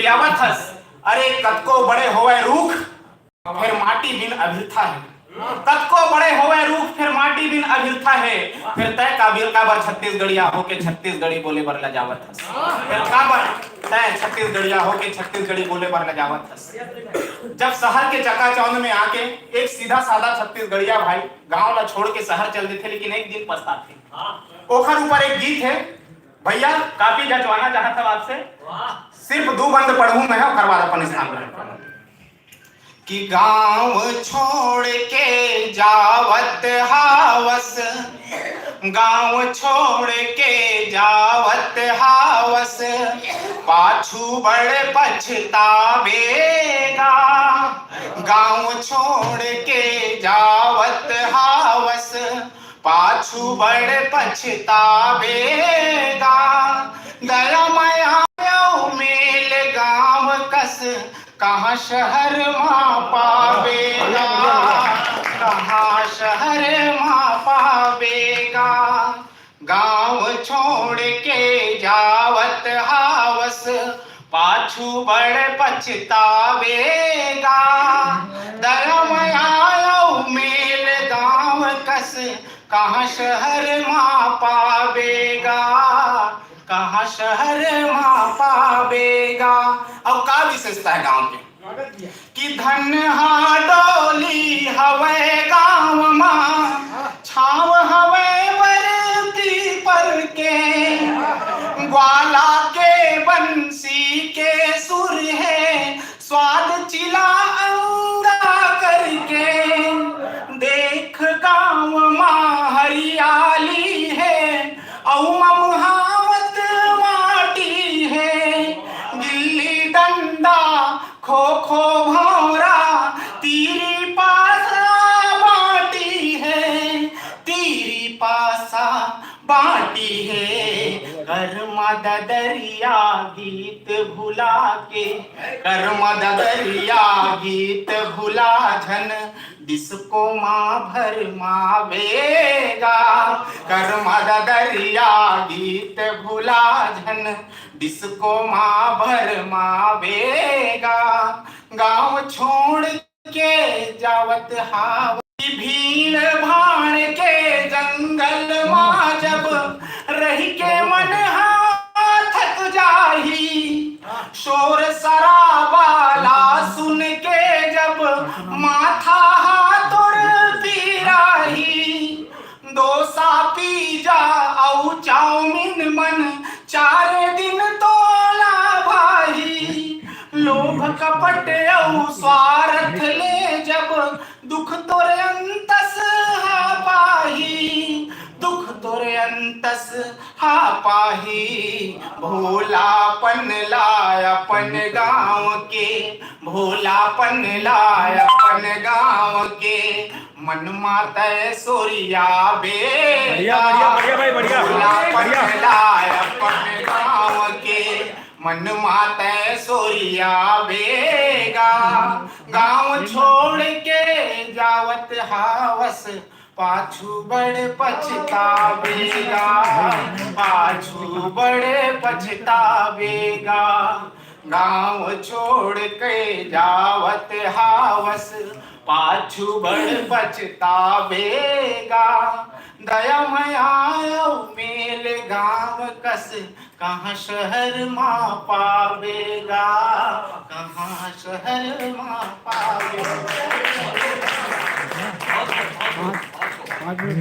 गरियावत हस। अरे कतको बड़े होवे रूख फिर माटी बिन अभिरथा है। कतको बड़े होवे रूख फिर माटी बिन अभिरथा है। फिर तय काबर छत्तीसगढ़िया होके छत्तीसगढ़ी बोले बर लजावत हस। फिर काबर तय छत्तीसगढ़िया होके छत्तीसगढ़ी बोले बर लजावत हस। जब शहर के चकाचौंध में आके एक सीधा साधा छत्तीसगढ़िया भाई गांव ला छोड़ के शहर चल देते, लेकिन एक दिन पछताते। ओखर ऊपर एक गीत है, भैया काफी जचवाना चाहता हूं आपसे, सिर्फ 2 बंद पढ़ूं मैं, ओखर बाद अपन स्थान पर कि गांव छोड़ के जावत हावस, गांव छोड़ के जावत हावस, पाछू बड़े पछतावेगा। गांव छोड़ के जावत हावस, पाछू बड़े पछतावेगा। दया माया मेल गांव कस, कहाँ शहर माँ पावेगा, कहाँ शहर माँ पावेगा। गांव छोड़ के जावत हावस, पाछू बड़ पछतावेगा। दया माया मेल गांव कस, कहाँ शहर माँ पावेगा, कहाँ शहर माँ पावेगा। अब का विशेषता है गांव के कि धन हा डोली हवे गांव माँ, छाव हवे बरती पर के, ग्वाला के बंसी के सुर है, स्वाद चिला अंगा करके। देख गांव माँ हरियाली है, औ ममुहावत माटी है। गिल्ली डंडा खो खो भौरा, तीरी पासा बाटी है, तीरी पासा बाटी है। कर्मा ददरिया गीत भुला के, कर्मा ददरिया गीत भुला झन, डिस्को माँ भर मावेगा। कर्मा ददरिया गीत भुला झन, डिस्को माँ भर मावेगा। गांव छोड़ के जावत हाव, भीड़ भाड़ के जंगल माँ जब रही के मन थक जाही। शोर सराबाला सुन के जब माथा हाथोर पीराही। डोसा पिज्जा औ चाउमीन मन 4 दिन तोला भाई। लोभ कपट औ स्वार्थ ले जब दुख तोरे अंतस हा पाही, दुख तोरे अंतस हा पाही। भोलापन लाय अपन गांव के, भोलापन लाय अपन गांव के, मन मातय सोरिया बेगा। भोलापन लाय अपन गांव के, मन मातय सोरिया बेगा। गांव छोड़ के जावत हावस, पाछू बड़े पछतावेगा, पाछू बड़े पछतावेगा। गांव छोड़ के जावत हावस, पाछू बड़ पछतावेगा। दया माया मेल गांव कस, कहाँ शहर माँ पावेगा, कहाँ शहर माँ पावेगा।